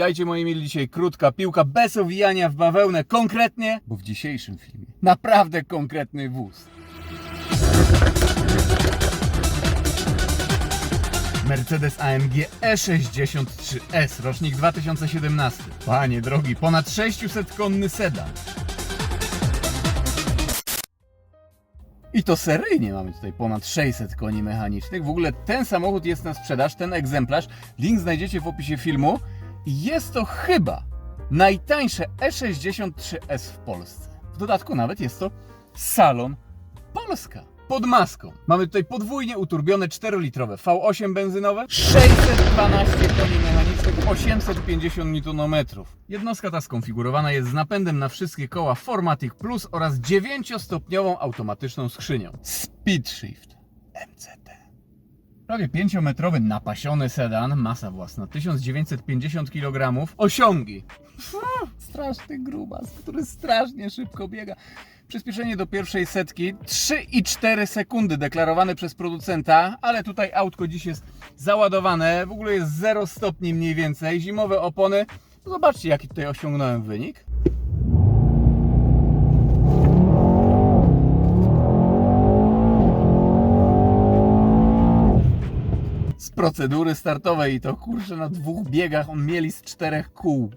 Witajcie moi mili, dzisiaj krótka piłka bez owijania w bawełnę, konkretnie, bo w dzisiejszym filmie naprawdę konkretny wóz. Mercedes AMG E63S, rocznik 2017. Panie drogi, ponad 600-konny sedan. I to seryjnie mamy tutaj ponad 600 koni mechanicznych. W ogóle ten samochód jest na sprzedaż, ten egzemplarz. Link znajdziecie w opisie filmu. I jest to chyba najtańsze E63S w Polsce. W dodatku nawet jest to salon Polska. Pod maską. Mamy tutaj podwójnie uturbione 4-litrowe V8 benzynowe, 612 koni mechanicznych, 850 Nm. Jednostka ta skonfigurowana jest z napędem na wszystkie koła 4MATIC Plus oraz 9-stopniową automatyczną skrzynią. Speed Shift MCT. Prawie 5-metrowy napasiony sedan, masa własna 1950 kg, osiągi. Straszny grubas, który strasznie szybko biega. Przyspieszenie do pierwszej setki 3,4 sekundy deklarowane przez producenta, ale tutaj autko dziś jest załadowane, w ogóle jest 0 stopni mniej więcej, zimowe opony. Zobaczcie jaki tutaj osiągnąłem wynik. Z procedury startowej i to kurczę na 2 biegach on mieli z 4 kół.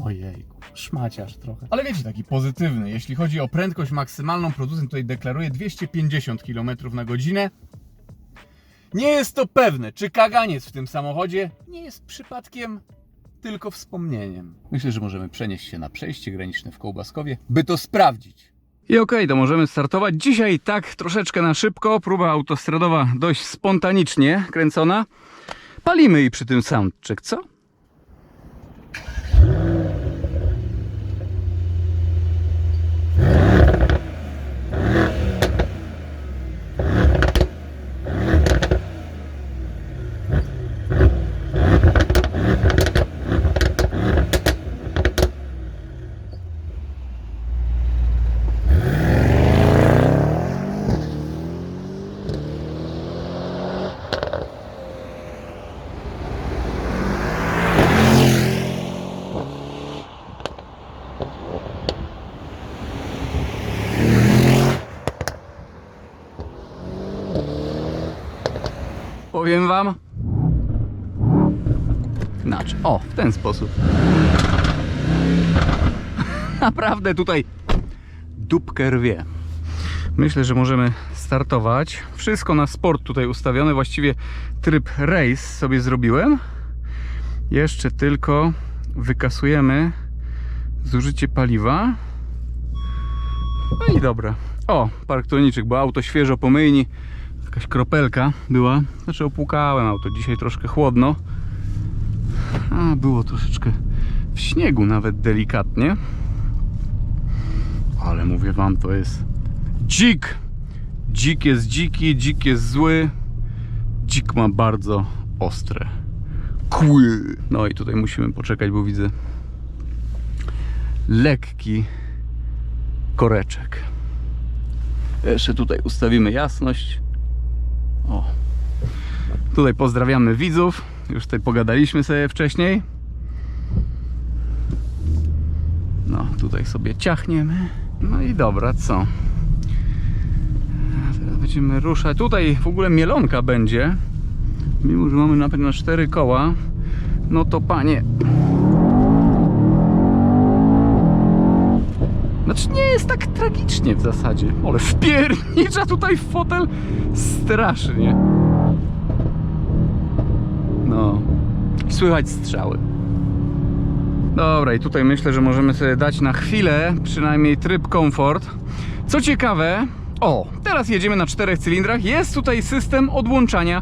Ojejku, szmaciarz trochę. Ale wiecie, taki pozytywny. Jeśli chodzi o prędkość maksymalną, producent tutaj deklaruje 250 km na godzinę. Nie jest to pewne, czy kaganiec w tym samochodzie nie jest przypadkiem tylko wspomnieniem. Myślę, że możemy przenieść się na przejście graniczne w Kołbaskowie, by to sprawdzić. I okej, to możemy startować. Dzisiaj tak troszeczkę na szybko, próba autostradowa dość spontanicznie kręcona. Palimy i przy tym soundcheck, co? Powiem wam, inaczej, o, w ten sposób. Naprawdę tutaj dupkę rwie. Myślę, że możemy startować. Wszystko na sport tutaj ustawione, właściwie tryb race sobie zrobiłem. Jeszcze tylko wykasujemy zużycie paliwa. No i dobra. O, parktoniczek, bo auto świeżo po myjni. Jakaś kropelka była, znaczy opłukałem auto, dzisiaj troszkę chłodno, a było troszeczkę w śniegu nawet delikatnie, ale mówię wam, to jest dzik. Dzik jest dziki, dzik jest zły, dzik ma bardzo ostre kły. No i tutaj musimy poczekać, bo widzę lekki koreczek. Jeszcze tutaj ustawimy jasność. O, tutaj pozdrawiamy widzów. Już tutaj pogadaliśmy sobie wcześniej. No, tutaj sobie ciachniemy. No i dobra, co? Teraz będziemy ruszać. Tutaj w ogóle mielonka będzie. Mimo że mamy napęd na 4 koła. No to panie. Znaczy nie jest tak tragicznie w zasadzie. Ale wpiernicza tutaj w fotel strasznie. No. Słychać strzały. Dobra, i tutaj myślę, że możemy sobie dać na chwilę przynajmniej tryb komfort. Co ciekawe, o, teraz jedziemy na 4 cylindrach. Jest tutaj system odłączania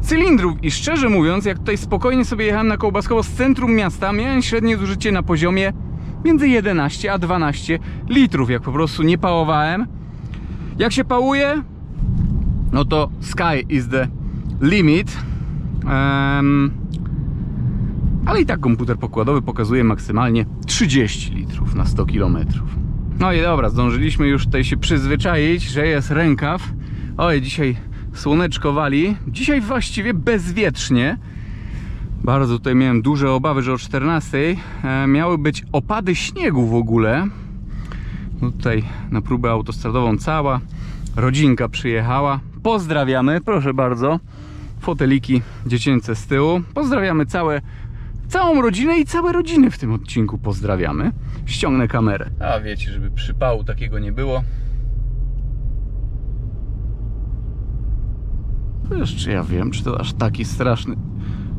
cylindrów i szczerze mówiąc, jak tutaj spokojnie sobie jechałem na Kołbaskowo z centrum miasta, miałem średnie zużycie na poziomie między 11 a 12 litrów, jak po prostu nie pałowałem. Jak się pałuje, no to sky is the limit. Ale i tak komputer pokładowy pokazuje maksymalnie 30 litrów na 100 km. No i dobra, zdążyliśmy już tutaj się przyzwyczaić, że jest rękaw. Oj, dzisiaj słoneczko wali. Dzisiaj właściwie bezwietrznie. Bardzo tutaj miałem duże obawy, że o 14 miały być opady śniegu w ogóle. No tutaj na próbę autostradową cała rodzinka przyjechała. Pozdrawiamy, proszę bardzo. Foteliki dziecięce z tyłu. Pozdrawiamy całą rodzinę i całe rodziny w tym odcinku pozdrawiamy. Ściągnę kamerę. A wiecie, żeby przypału takiego nie było. Jeszcze ja wiem, czy to aż taki straszny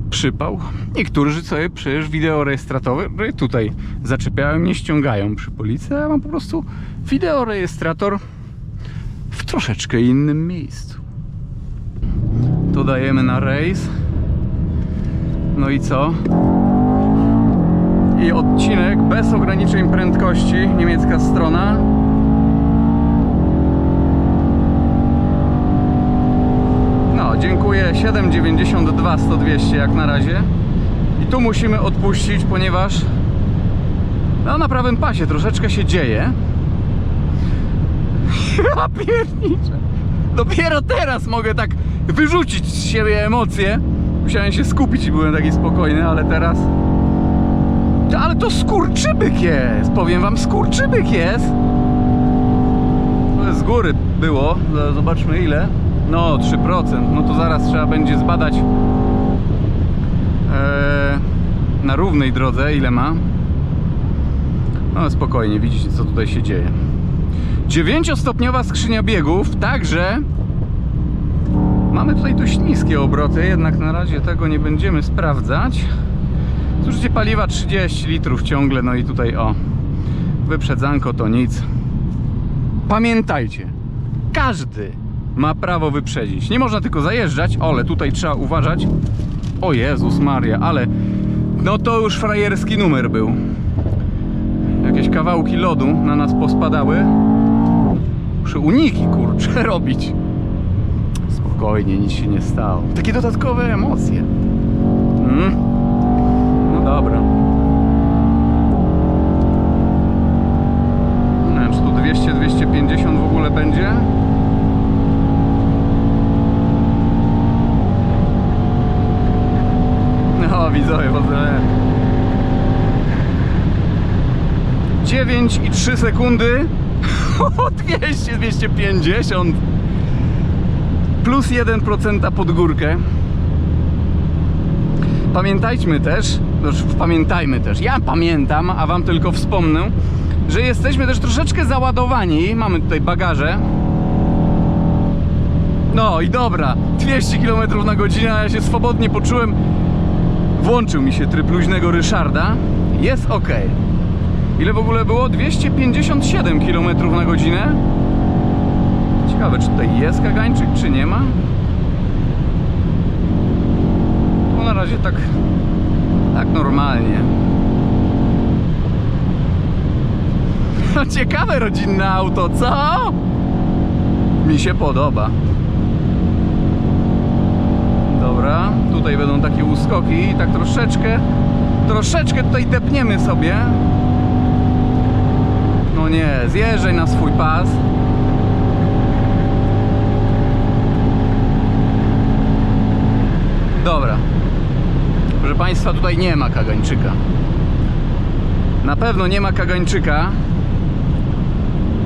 przypał. Niektórzy sobie przecież wideorejestratory tutaj zaczepiają, nie ściągają przy policji, a ja mam po prostu wideorejestrator w troszeczkę innym miejscu. To dajemy na rejs. No i co? I odcinek bez ograniczeń prędkości, niemiecka strona. No, dziękuję. 7,92 100-200 jak na razie. I tu musimy odpuścić, ponieważ no, na prawym pasie troszeczkę się dzieje. Ja pierniczę. Dopiero teraz mogę tak wyrzucić z siebie emocje. Musiałem się skupić i byłem taki spokojny, ale teraz... Ale to skurczybyk jest! Powiem wam, skurczybyk jest! To z góry było, zobaczmy ile. No 3%, no to zaraz trzeba będzie zbadać na równej drodze ile ma. No spokojnie, widzicie co tutaj się dzieje. 9-stopniowa skrzynia biegów, także mamy tutaj dość niskie obroty, jednak na razie tego nie będziemy sprawdzać. Zużycie paliwa 30 litrów ciągle, no i tutaj o, wyprzedzanko to nic. Pamiętajcie, każdy ma prawo wyprzedzić. Nie można tylko zajeżdżać, ale tutaj trzeba uważać. O Jezus Maria, ale no to już frajerski numer był. Jakieś kawałki lodu na nas pospadały. Muszę uniki, kurczę, robić. Spokojnie, nic się nie stało. Takie dodatkowe emocje. No dobra. Nie wiem, czy tu 200-250 w ogóle będzie? No, widzowie, pozdrawiam. 9,3 sekundy. 200-250. Plus 1% pod górkę. Pamiętajmy też, ja pamiętam, a wam tylko wspomnę, że jesteśmy też troszeczkę załadowani. Mamy tutaj bagaże. No i dobra, 200 km na godzinę, a ja się swobodnie poczułem. Włączył mi się tryb luźnego Ryszarda. Jest ok. Ile w ogóle było? 257 km na godzinę. Ciekawe, czy tutaj jest kagańczyk, czy nie ma. Tu na razie tak normalnie. No ciekawe rodzinne auto, co? Mi się podoba. Dobra, tutaj będą takie uskoki i tak troszeczkę tutaj depniemy sobie. No nie, zjeżdżaj na swój pas. Dobra. Proszę Państwa, tutaj nie ma kagańczyka. Na pewno nie ma kagańczyka.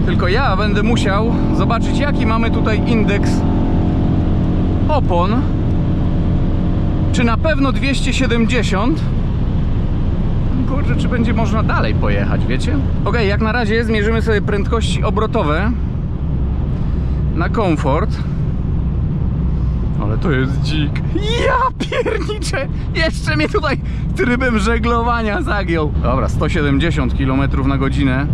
Tylko ja będę musiał zobaczyć, jaki mamy tutaj indeks opon. Czy na pewno 270? Kurczę, czy będzie można dalej pojechać, wiecie? Ok, jak na razie zmierzymy sobie prędkości obrotowe na komfort. Ale to jest dzik. Ja pierniczę! Jeszcze mnie tutaj trybem żeglowania zagiął. Dobra, 170 km na godzinę.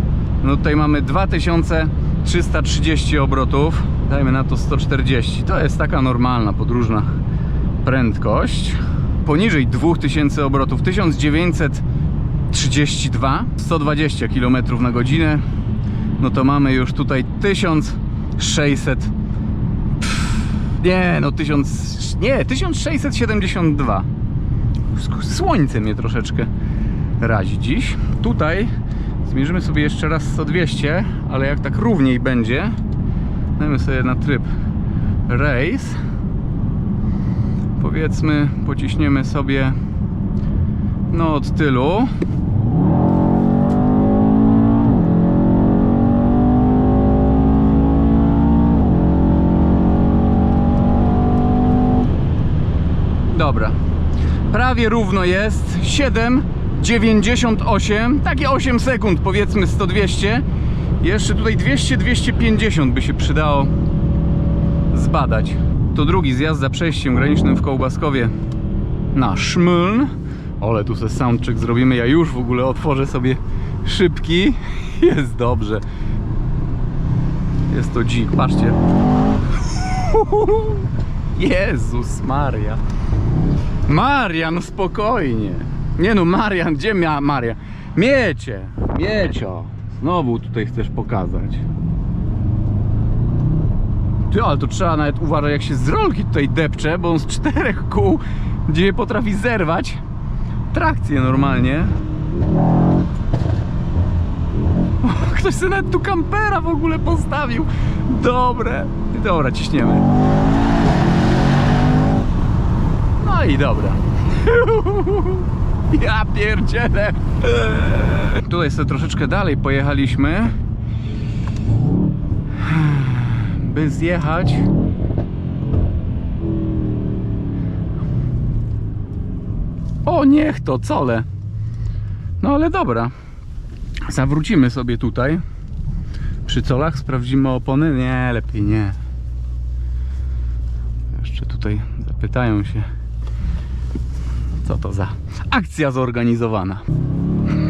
No tutaj mamy 2330 obrotów. Dajmy na to 140. To jest taka normalna podróżna prędkość. Poniżej 2000 obrotów 1932, 120 km na godzinę. No to mamy już tutaj 1600. Nie, no 1672. Słońce mnie troszeczkę razi dziś. Tutaj zmierzymy sobie jeszcze raz 100-200, ale jak tak równiej będzie, dajmy sobie na tryb race. Powiedzmy, pociśniemy sobie No od tylu. Dobra. Prawie równo jest. 7,98. Takie 8 sekund, powiedzmy 100-200. Jeszcze tutaj 200-250 by się przydało zbadać. To drugi zjazd za przejściem granicznym w Kołbaskowie na Szmyln. Ale tu sobie soundcheck zrobimy. Ja już w ogóle otworzę sobie szybki. Jest dobrze. Jest to dzik, patrzcie. Jezus Maria. Marian, spokojnie. Nie no, Marian, gdzie Maria? Miecio. Znowu tutaj chcesz pokazać. Ty, ale to trzeba nawet uważać, jak się z rolki tutaj depcze, bo on z 4 kół, gdzie potrafi zerwać trakcję normalnie. O, ktoś sobie nawet tu kampera w ogóle postawił. Dobre. Dobra, ciśniemy. No i dobra. Ja pierdzielę. Tutaj sobie troszeczkę dalej pojechaliśmy, by zjechać o niech to cole. No ale dobra, zawrócimy sobie tutaj przy colach, sprawdzimy opony. Nie, lepiej nie. Jeszcze tutaj zapytają się, co to za akcja zorganizowana.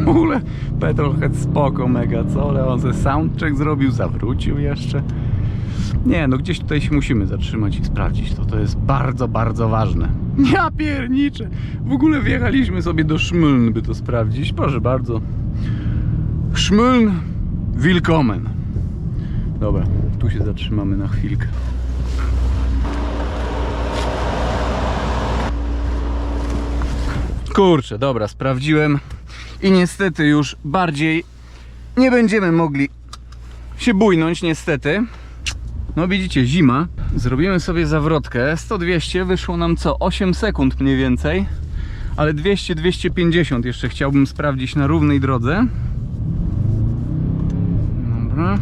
W ogóle Petrolhead spoko, mega, co? Ale on ze soundcheck zrobił, zawrócił jeszcze. Nie, no gdzieś tutaj się musimy zatrzymać i sprawdzić to. To jest bardzo, bardzo ważne. Ja pierniczę. W ogóle wjechaliśmy sobie do Szmyln, by to sprawdzić. Proszę bardzo. Szmyln, willkommen. Dobra, tu się zatrzymamy na chwilkę. Kurczę, dobra, sprawdziłem i niestety już bardziej nie będziemy mogli się bujnąć, niestety. No widzicie, zima. Zrobimy sobie zawrotkę. 100-200 wyszło nam co? 8 sekund mniej więcej. Ale 200-250 jeszcze chciałbym sprawdzić na równej drodze. Dobra.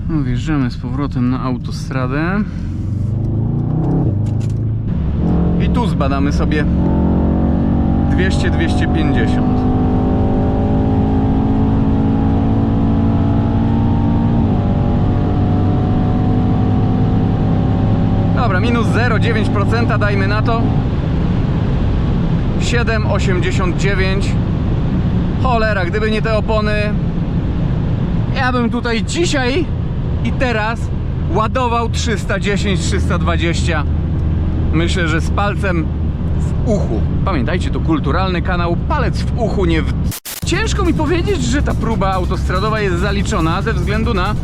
No, wjeżdżamy z powrotem na autostradę. I tu zbadamy sobie 200-250. Dobra, minus 0,9% dajmy na to. 7,89. Cholera, gdyby nie te opony, ja bym tutaj dzisiaj i teraz ładował 310-320. Myślę, że z palcem w uchu. Pamiętajcie, to kulturalny kanał. Palec w uchu, nie w... Ciężko mi powiedzieć, że ta próba autostradowa jest zaliczona ze względu na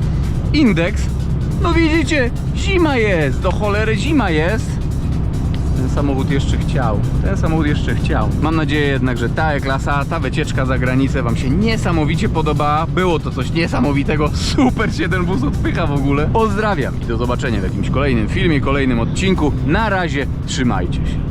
indeks. No widzicie, zima jest, do cholery zima jest. Ten samochód jeszcze chciał. Mam nadzieję jednak, że ta E-klasa, ta wycieczka za granicę wam się niesamowicie podobała. Było to coś niesamowitego. Super się ten wóz odpycha w ogóle. Pozdrawiam i do zobaczenia w jakimś kolejnym filmie, kolejnym odcinku. Na razie, trzymajcie się.